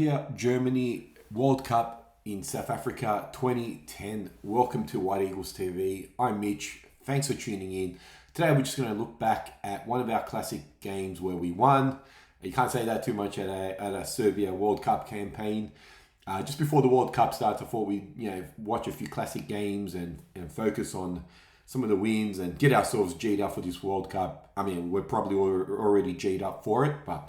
Here, Germany World Cup in South Africa 2010. Welcome to White Eagles TV. I'm Mitch. Thanks for tuning in. Today we're just going to look back at one of our classic games where we won. You can't say that too much at a Serbia World Cup campaign. Just before the World Cup starts, I thought we'd watch a few classic games and focus on some of the wins and get ourselves G'd up for this World Cup. I mean, we're probably already G'd up for it, but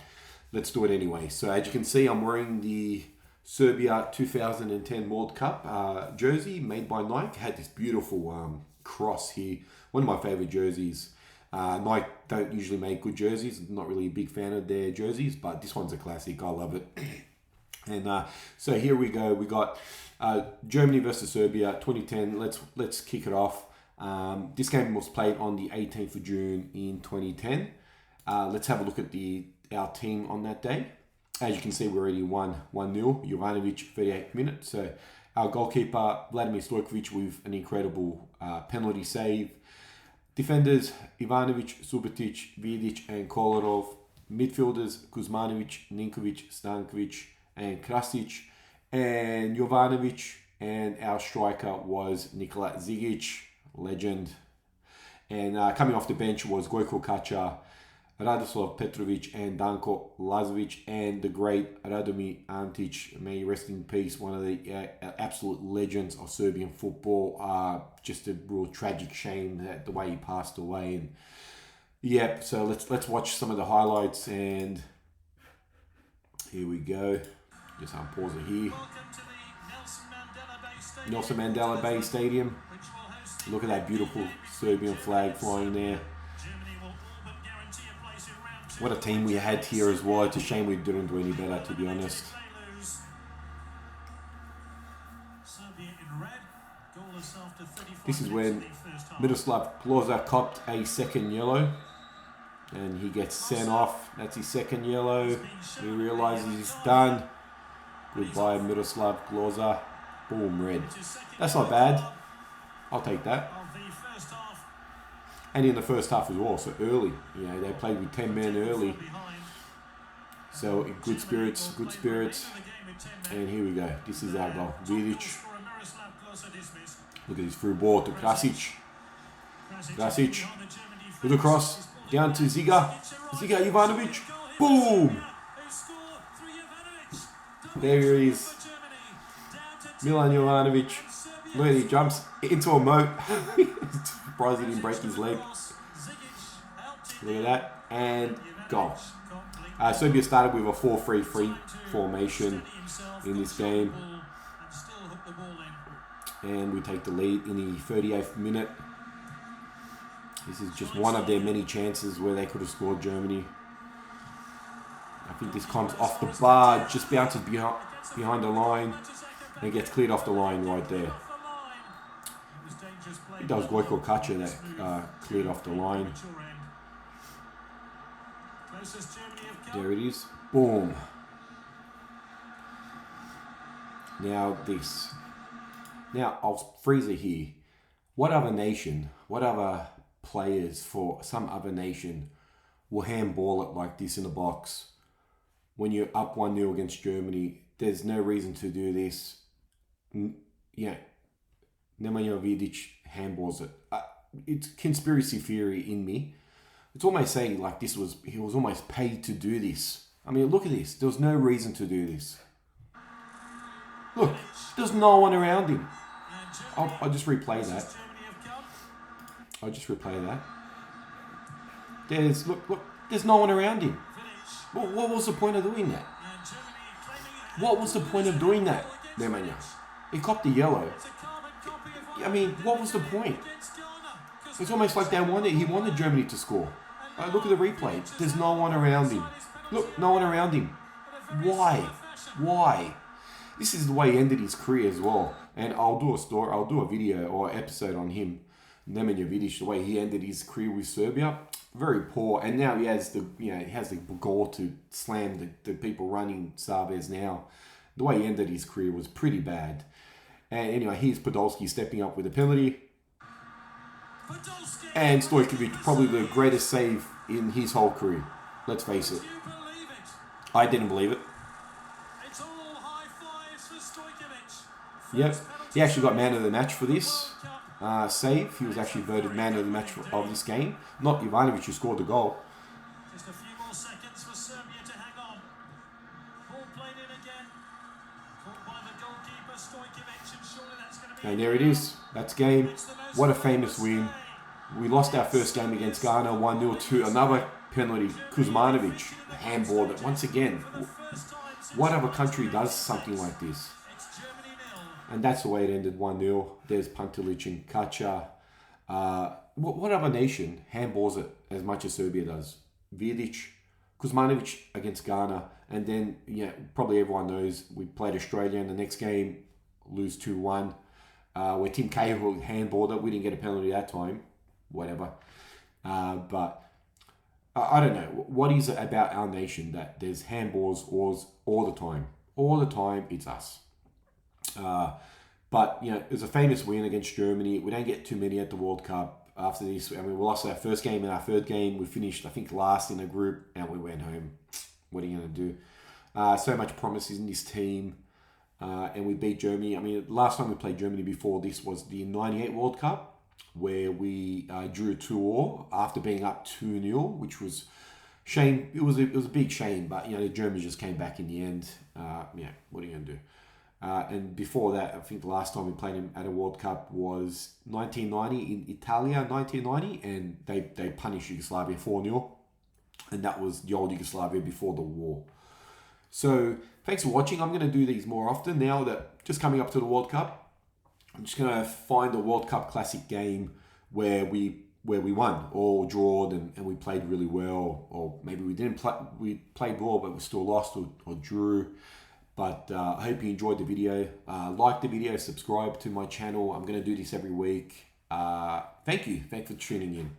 let's do it anyway. So as you can see, I'm wearing the Serbia 2010 World Cup jersey made by Nike. Had this beautiful cross here. One of my favorite jerseys. Nike don't usually make good jerseys. I'm not really a big fan of their jerseys, but this one's a classic. I love it. And so here we go. We got Germany versus Serbia 2010. Let's kick it off. This game was played on the 18th of June in 2010. Let's have a look at our team on that day. As you can see, we already won 1-0. Jovanovic, 38th minute. So our goalkeeper, Vladimir Stojkovic, with an incredible penalty save. Defenders, Ivanovic, Subotic, Vidic, and Kolarov. Midfielders, Kuzmanovic, Ninkovic, Stankovic, and Krasic. And Jovanovic. And our striker was Nikola Zigic, legend. And coming off the bench was Gojko Kacha, Radoslav Petrovic, and Danko Lazovic, and the great Radomir Antic. May he rest in peace, one of the absolute legends of Serbian football. Just a real tragic shame that the way he passed away. And yep, so let's watch some of the highlights, and here we go. Just unpause it here. Nelson Mandela Bay Stadium. Look at that beautiful Serbian flag flying there. What a team we had here as well. It's a shame we didn't do any better, to be honest. This is when Miroslav Klose copped a second yellow. And he gets sent off. That's his second yellow. He realizes he's done. Goodbye, Miroslav Klose. Boom, red. That's not bad. I'll take that. And in the first half as well, so early. They played with 10 men early. So good spirits. And here we go. This is our goal. Vidic. Look at this through ball to Krasic. Krasic. With a cross. Down to Ziga. Ziga Ivanovic. Boom! There he is. Milan Jovanovic. Look at he jumps into a moat. Surprised he didn't break his leg. Look at that. And goal. Serbia started with a 4-3-3 formation in this game. And we take the lead in the 38th minute. This is just one of their many chances where they could have scored Germany. I think this comes off the bar, just bounces behind the line, and gets cleared off the line right there. It was Gojko Kacha that cleared off the line. There it is. Boom. Now this. Now I'll freeze it here. What other nation, what other players for some other nation will handball it like this in the box when you're up 1-0 against Germany? There's no reason to do this. Nemanja Vidic handballs it. It's conspiracy theory in me. It's almost saying like he was almost paid to do this. I mean, look at this. There was no reason to do this. Look, there's no one around him. I'll just replay that. There's no one around him. What was the point of doing that? Nemanja? He copped the yellow. I mean, what was the point? It's almost like he wanted Germany to score. Look at the replay. There's no one around him. Look, no one around him. Why? This is the way he ended his career as well. And I'll do a video or episode on him, Nemanja Vidic, the way he ended his career with Serbia. Very poor. And now he has the gall to slam the people running Sabes now. The way he ended his career was pretty bad. And anyway, here's Podolski stepping up with a penalty. And Stojkovic, probably the greatest save in his whole career. Let's face it. I didn't believe it. Yep, he actually got man of the match for this save. He was actually voted man of the match of this game. Not Ivanovic, who scored the goal. Just a few more seconds for Serbia to hang on. Ball played in again. Caught by the goalkeeper, Stojkovic, and surely that's going to be... And there it is. That's game. What a famous win. We lost our first game against Ghana 1-0 to another penalty. Kuzmanovic, handball that once again, what other country does something like this? And that's the way it ended, 1-0. There's Pantelic and Kacha. What other nation handballs it as much as Serbia does? Vidic, Kuzmanovic against Ghana. And then, probably everyone knows we played Australia in the next game, lose 2-1. Where Tim Cahill handballed it. We didn't get a penalty that time. Whatever. But I don't know. What is it about our nation that there's handballs all the time? All the time, it's us. But it was a famous win against Germany. We don't get too many at the World Cup after this. I mean, we lost our first game and our third game. We finished, I think, last in the group, and we went home. What are you going to do? So much promise in this team, and we beat Germany. I mean, last time we played Germany before this was the '98 World Cup, where we drew 2-2 after being up 2-0, which was shame. It was a big shame, but the Germans just came back in the end. What are you going to do? And before that, I think the last time we played him at a World Cup was 1990 in Italia, 1990, and they punished Yugoslavia 4-0, and that was the old Yugoslavia before the war. So thanks for watching. I'm going to do these more often now that just coming up to the World Cup. I'm just going to find a World Cup classic game where we won or drawed and we played really well, or maybe we didn't play, we played well but we still lost or drew. But I hope you enjoyed the video. Like the video, subscribe to my channel. I'm going to do this every week. Thank you. Thanks for tuning in.